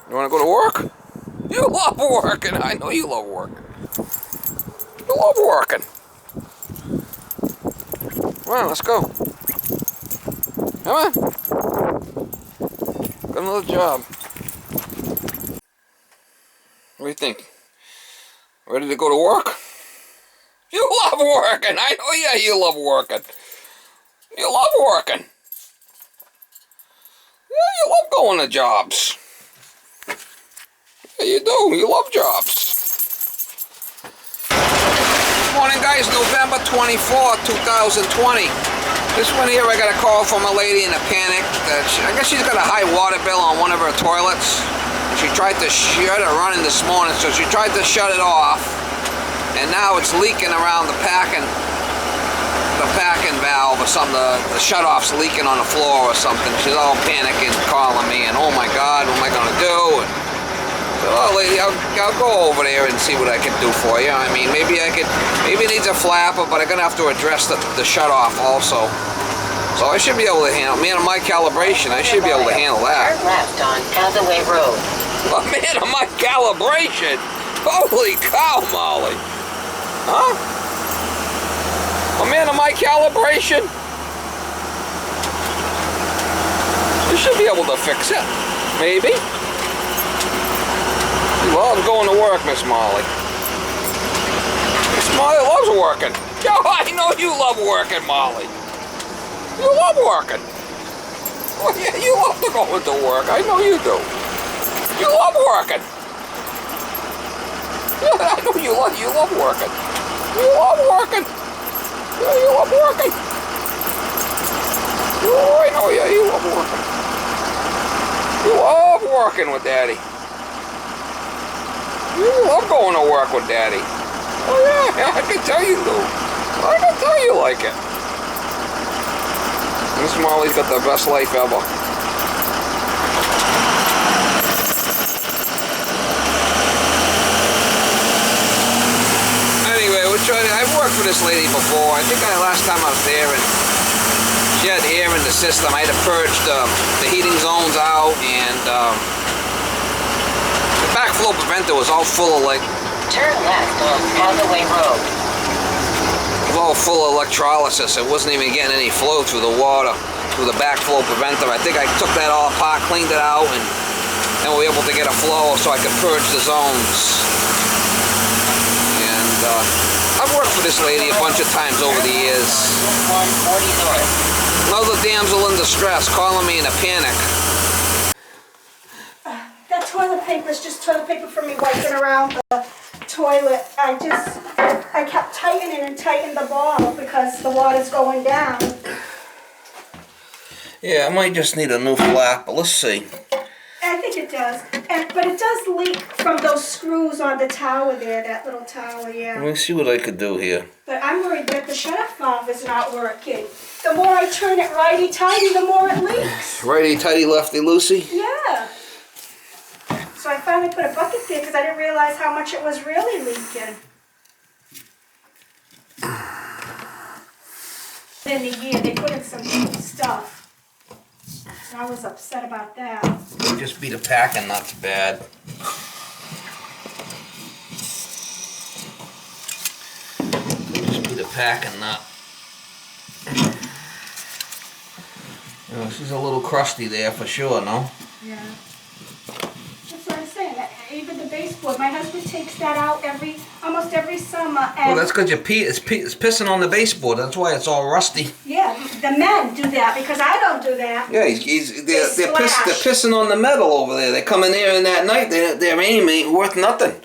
You want to go to work? You love working. I know you love working. You love working. Come on, let's go. Come on. Got another job. What do you think? Ready to go to work? You love working. I know, yeah, you love working. You love working. Yeah, you love going to jobs. Yeah, you do. You love jobs. Good morning, guys. November 24th, 2020. This one here, I got a call from a lady in a panic. I guess she's got a high water bill on one of her toilets. She tried to shut it running this morning, so she tried to shut it off. And now it's leaking around the packing valve or something. The shutoff's leaking on the floor or something. She's all panicking, calling me, and oh my God, what am I gonna do? And so, oh lady, I'll go over there and see what I can do for you. I mean, maybe it needs a flapper, but I'm gonna have to address the shutoff also. So I should be able to handle, man, my calibration, I should be able to handle that. Turn left on Hathaway Road. A man of my calibration? Holy cow, Molly. Huh? A man of my calibration? You should be able to fix it. Maybe. Well, I'm going to work, Miss Molly. Miss Molly loves working. Yo, I know you love working, Molly. You love working. Well, yeah, you love to go into work. I know you do. You love working. Yeah, I know you love working. You love working. Yeah, you love working. Oh, I know, yeah, you love working. You love working with Daddy. You love going to work with Daddy. Oh yeah, I can tell you do. I can tell you like it. Miss Molly's got the best life ever. Anyway, I've worked for this lady before. I think last time I was there, and she had air in the system. I had to purge the heating zones out, and the backflow preventer was all full of Turn left on Hathaway Road. It was all full of electrolysis. It wasn't even getting any flow through the water, through the backflow preventer. I think I took that all apart, cleaned it out, and then we were able to get a flow so I could purge the zones. And I've worked for this lady a bunch of times over the years. Another damsel in distress calling me in a panic. That toilet paper is just toilet paper for me wiping around the toilet. I kept tightening and tightening the bottle because the water's going down. Yeah, I might just need a new flap, but let's see. I think it does. But it does leak from those screws on the tower there, that little tower, yeah. Let me see what I could do here. But I'm worried that the shut-off valve is not working. The more I turn it righty-tighty, the more it leaks. Righty-tighty, lefty-loosey? Yeah. So I finally put a bucket there because I didn't realize how much it was really leaking. In the year, they put in some stuff. So I was upset about that. Could just be the packing nuts bad. Could just be the packing nut. You know, she's a little crusty there for sure, no? Yeah. That's what I'm saying. Even the baseboard, my husband takes that out almost every summer. And well, that's because it's pissing on the baseboard. That's why it's all rusty. yeah, the men do that because I don't do that. Yeah, they're pissing on the metal over there. They come in there and that night, their aim ain't worth nothing.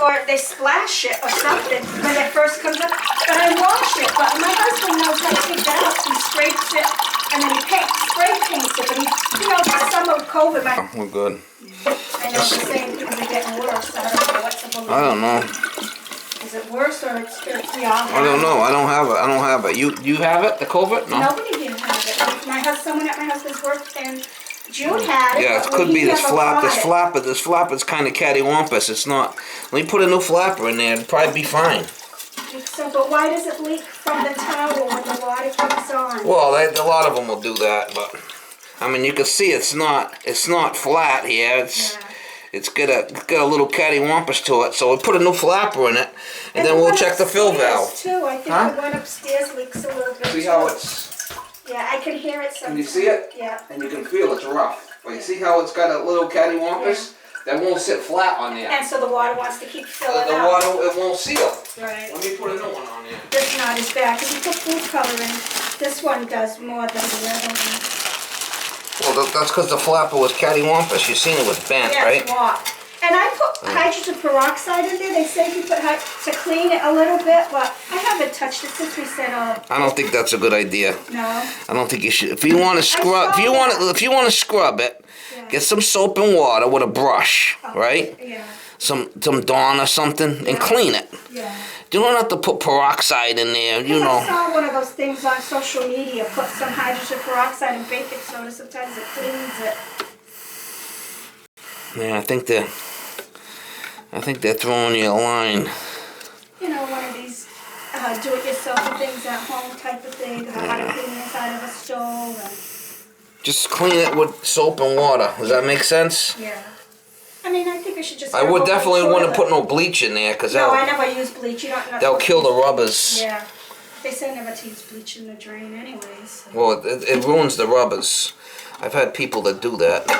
Or they splash it or something when it first comes up. But I wash it. But my husband knows how to take that out. He scrapes it and then he spray paints it. But the summer of COVID, We're good. I know the same things are getting worse. I don't know what to believe. I don't know. Is it worse or it's we all have I don't know. I don't have it. You have it? The COVID? No. Nobody here has it. Someone at my husband's work in June had it. Yeah, it could be this flap. This flap is kind of cattywampus. It's not. Let me put a new flapper in there. It'll probably be fine. So, but why does it leak from the towel when the water comes on? Well, a lot of them will do that, but I mean, you can see it's not flat here. It's got a little cattywampus to it. So we put a new flapper in it, and then we'll check the fill valve. Too. I think the one upstairs leaks a little bit. See how it's? Yeah, I can hear it sometimes. Can you see it? Yeah. And you can feel it's rough. But you see how it's got a little cattywampus? That won't sit flat on there. And so the water wants to keep filling The up. water, it won't seal. Right. Let me put a new one on there. This is not as bad because you put food coloring. This one does more than the other one. Well, that's because the flapper was cattywampus. You seen it was bent, right? Yeah, and I put hydrogen peroxide in there. They say you put to clean it a little bit, but I haven't touched it since we said, I don't think that's a good idea. no. I don't think you should. If you want to scrub, if you want to scrub it, get some soap and water with a brush, right? Yeah. Some Dawn or something, and clean it. Yeah. You don't have to put peroxide in there, you know. I saw one of those things on social media. Put some hydrogen peroxide and baking soda. Sometimes it cleans it. Yeah, I think they're throwing you a line. You know, one of these do-it-yourself things at home type of thing. How to clean the inside of a stove. And Just clean it with soap and water. Does that make sense? yeah. I mean, I think I should just. I would definitely want to put no bleach in there, because No, I never use bleach. You don't. they'll kill the rubbers. Yeah. They say never to use bleach in the drain, anyways. So. Well, it ruins the rubbers. I've had people that do that. They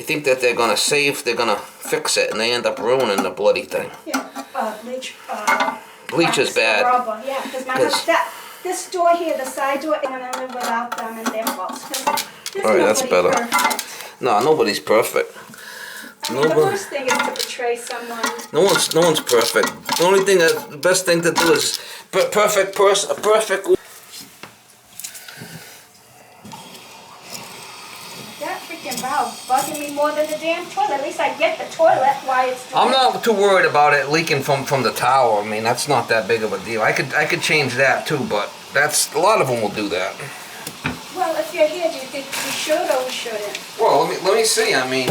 think that they're gonna fix it, and they end up ruining the bloody thing. Yeah, bleach. Bleach is bad. Rubber, yeah, because this door here, the side door, I'm gonna live without them and their faults. Alright, that's better. Perfect. No, nobody's perfect. I mean, the worst thing is to betray someone. No one's perfect. The best thing to do is a perfect. That freaking valve bugging me more than the damn toilet. At least I get the toilet while it's. I'm not too worried about it leaking from the tower. I mean, that's not that big of a deal. I could change that too, but a lot of them will do that. Well, if you're here, do you think we should or we shouldn't? Well, let me see. I mean,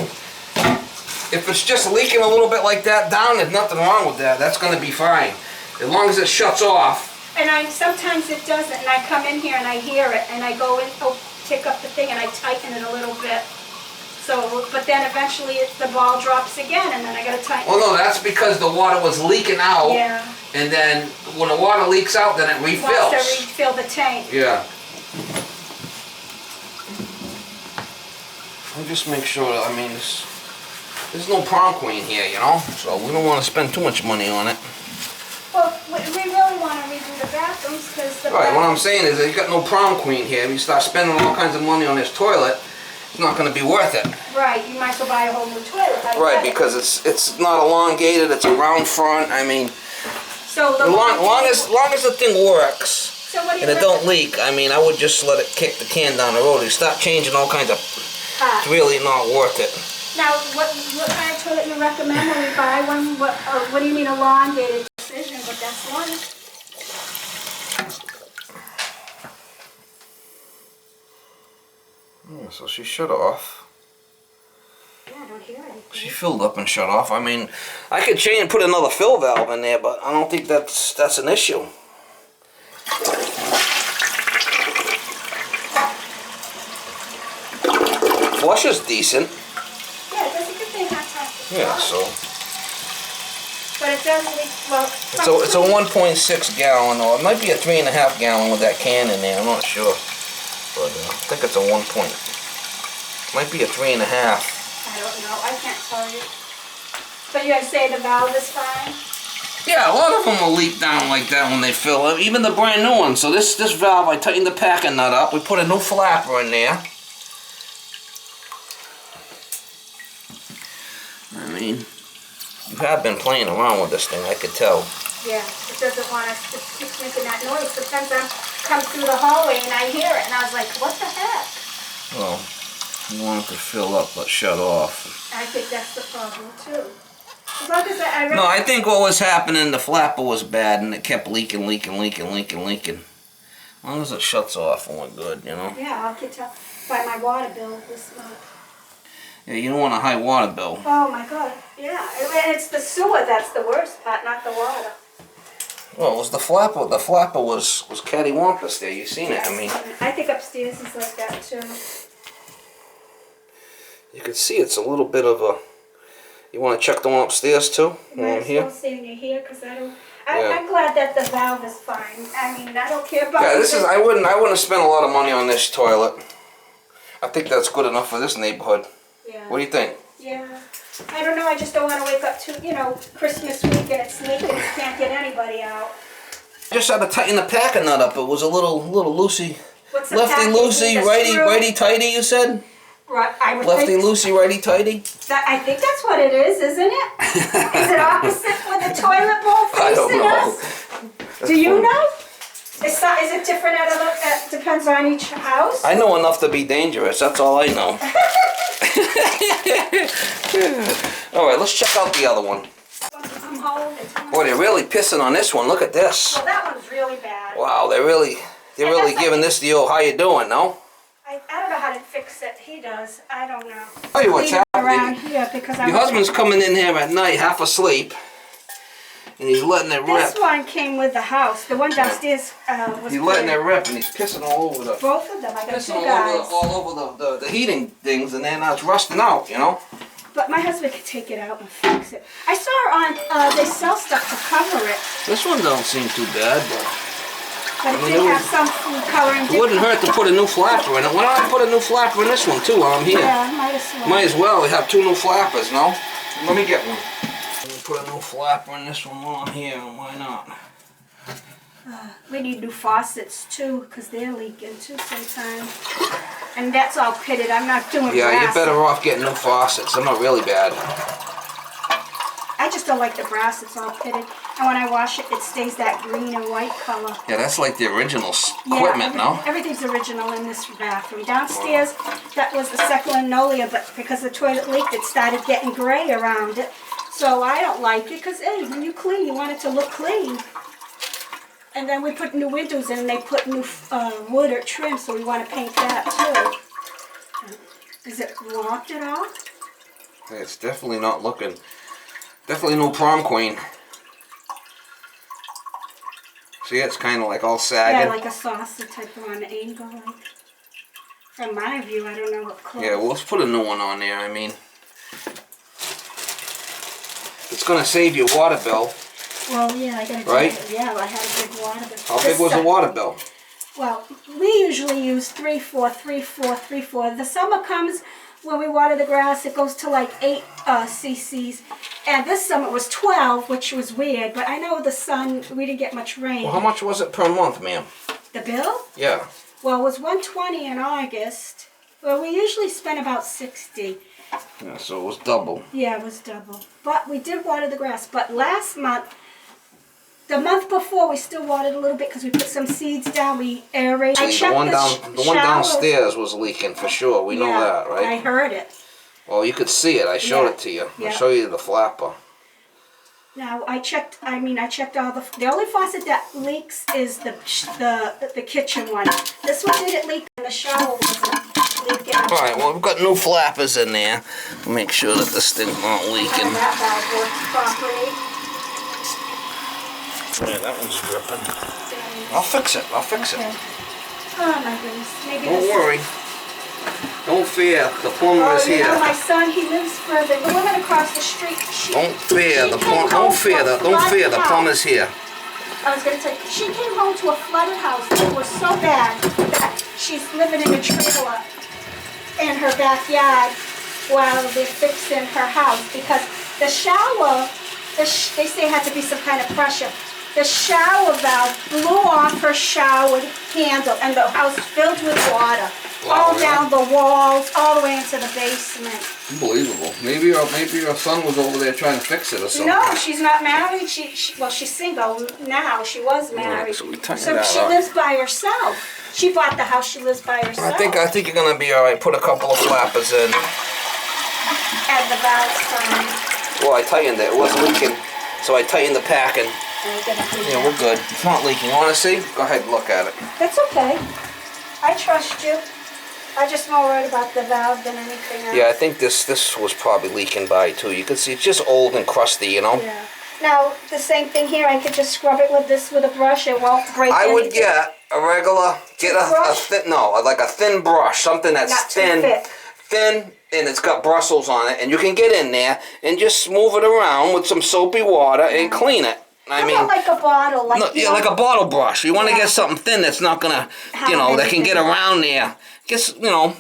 if it's just leaking a little bit like that down, there's nothing wrong with that. That's going to be fine, as long as it shuts off. And sometimes it doesn't, and I come in here and I hear it, and I go in, pick up the thing, and I tighten it a little bit. So, but then eventually the ball drops again, and then I gotta tighten. Well, no, that's because the water was leaking out. Yeah. And then when the water leaks out, then it refills. Wants to refill the tank. Yeah. I'll just make sure. I mean, there's no prom queen here, you know, so we don't want to spend too much money on it. Well, we really want to redo the bathrooms because the. Right. What I'm saying is, that you got no prom queen here. If you start spending all kinds of money on this toilet, it's not going to be worth it. Right. You might as well buy a whole new toilet. Right, because it's not elongated. It's a round front. I mean, so long as the thing works. So what do you and it don't leak, I mean, I would just let it kick the can down the road. You stop changing all kinds of. It's really not worth it. Now, what kind of toilet you recommend when we buy one? What do you mean elongated? Decision, but that's one. Yeah, so she shut off. Yeah, I don't hear anything. She filled up and shut off. I mean, I could change and put another fill valve in there, but I don't think that's an issue. Flush is decent. Yeah, it doesn't give me hot time. Yeah, so. But it does leak, well. It's a 1.6 gallon, or it might be a 3.5 gallon with that can in there. I'm not sure, but I think it's a 1 point. Might be a 3.5. I don't know. I can't tell you. But you guys say the valve is fine? Yeah, a lot of them will leak down like that when they fill up, even the brand new ones. So this valve, I tightened the packing nut up. We put a new flapper in there. I mean, you have been playing around with this thing, I could tell. Yeah, it doesn't want to, it keeps making that noise. Sometimes I come through the hallway and I hear it and I was like, what the heck? Well, you want it to fill up but shut off. I think that's the problem too. As long as No, I think what was happening, the flapper was bad and it kept leaking. As long as it shuts off, we're good, you know? Yeah, I can tell by my water bill this month. Yeah, you don't want a high water bill. Oh my God, yeah. And it's the sewer that's the worst part, not the water. Well, it was the flapper. The flapper was cattywampus there. You seen it? I mean, I think upstairs is like that too. You can see it's a little bit of a... You want to check the one upstairs too? Might as Here? well sitting in here because I don't. Yeah. I'm glad that the valve is fine. I mean, I don't care about. Yeah, this is. I wouldn't have spent a lot of money on this toilet. I think that's good enough for this neighborhood. Yeah. What do you think? Yeah. I don't know. I just don't want to wake up to Christmas week and it's leaking and can't get anybody out. Just had to tighten the packing nut up. It was a little loosey. What's the Lefty packing? loosey, The righty screw? tighty. You said. Right. I would Lefty think loosey, righty tighty. I think that's what it is, isn't it? Is it opposite with the toilet bowl I don't facing know. us? Do you know? Is it different at other? Depends on each house. I know enough to be dangerous. That's all I know. All right, let's check out the other one. I'm home. Boy, they're really pissing on this one. Look at this. Well, that one's really bad. Wow, they're really giving this the old how you doing, no? I don't know how to fix it. He does. I don't know. Tell you what's Leave it around happening. here because Your husband's coming in here at night, half asleep, and he's letting it This rip. one came with the house. The one downstairs was. He's letting it clear. rip, and he's pissing all over the. Both of them. I got Pissing two guys. all over the heating things, and then now it's rusting out, you know. But my husband could take it out and fix it. I saw on. They sell stuff to cover it, This one don't seem too bad, but but it mean, did it have some food coloring. it wouldn't hurt to put a new flapper in it. Why don't I put a new flapper in this one too while I'm here? Yeah, might as well. Might as well. We have two new flappers, no? Let me get one. Let me put a new flapper in this one while I'm here, and why not? We need new faucets too, because they're leaking too sometimes. And that's all pitted. I'm not doing Yeah, brass. you're better off getting new faucets. They're not really bad. I just don't like the brass. It's all pitted. And when I wash it, it stays that green and white color. Yeah, that's like the original equipment, no? Everything's original in this bathroom. Downstairs, that was the second linoleum, but because the toilet leaked, it started getting gray around it. So I don't like it, because hey, when you clean, you want it to look clean. And then we put new windows in, and they put new wood or trim, so we want to paint that too. Is it locked at all? It's definitely not looking. Definitely no prom queen. See, it's kind of like all sagging. Yeah, like a saucer type of on an angle. Like. From my view, I don't know what close. Yeah, well, let's put a new one on there. I mean, it's gonna save you water bill. Well, yeah, I gotta do Right? it. Yeah, I had a big water bill. How big was the water bill? Well, we usually use 3, 4, 3, 4, 3, 4. The summer comes when we water the grass, it goes to like 8 cc's. And this summer it was 12, which was weird. But I know the sun, we didn't get much rain. Well, how much was it per month, ma'am? The bill? Yeah. Well, it was $120 in August. Well, we usually spend about $60. Yeah, so it was double. Yeah, it was double. But we did water the grass. But last month, the month before, we still watered a little bit because we put some seeds down. We aerated. I See, checked the one downstairs was leaking for sure. We know that, right? I heard it. Well, you could see it. I showed Yeah. it to you. Yeah. I'll show you the flapper. Now I checked all the only faucet that leaks is the kitchen one. This one didn't leak and the shower wasn't leaking. All right, well, we've got new flappers in there. Make sure that this thing's not leaking. And that valve works properly. Yeah, that one's dripping. I'll fix it. I'll fix Okay. it. Oh my goodness. Maybe Don't this worry. Don't fear. The plumber is You know, here. my son, he lives further. The woman across the street, Don't fear. The came plumber. home Don't fear. from a Don't fear. The flooded plumber's here. I was going to tell you, she came home to a flooded house that was so bad that she's living in a trailer in her backyard while they're fixing her house because the shower, they say it had to be some kind of pressure. The shower valve blew off her shower handle and the house filled with water. Wow, all really? down the walls, all the way into the basement. Unbelievable. Maybe your son was over there trying to fix it or something. No, she's not married. Well, she's single now. She was married. so we tightened So that she up. lives by herself. She bought the house. She lives by herself. I think you're gonna be all right. Put a couple of flappers in. And the valve's fine. Well, I tightened it. It was leaking, so I tightened the packing. And we're gonna do Yeah, that. we're good. It's not leaking. You wanna see? Go ahead and look at it. That's okay. I trust you. I'm just more worried about the valve than anything else. Yeah, I think this was probably leaking by too. You can see it's just old and crusty, you know. Yeah. Now the same thing here. I could just scrub it with this with a brush. It won't break. I would anything. get a regular, get a Brush? thin, no, like a thin brush, something that's Not too thin, thick. thin and it's got bristles on it, and you can get in there and just move it around with some soapy water and clean it. I mean, How about like a bottle, like no, you yeah, know, like a bottle brush. You want to Yeah. get something thin that's not gonna, you Have know, that can get anything. around there. Just, you know,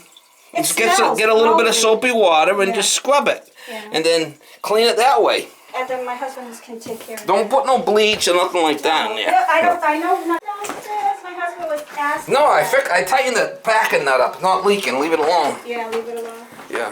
It just get smells a little bit of lovely. soapy water and Yeah. just scrub it, Yeah. and then clean it that way. And then my husband can take care of it. Don't put no bleach or nothing like that in there. Yeah, I know not downstairs. My husband was asking. No, I tightened the packing nut up. It's not leaking. Leave it alone. Yeah, leave it alone. Yeah.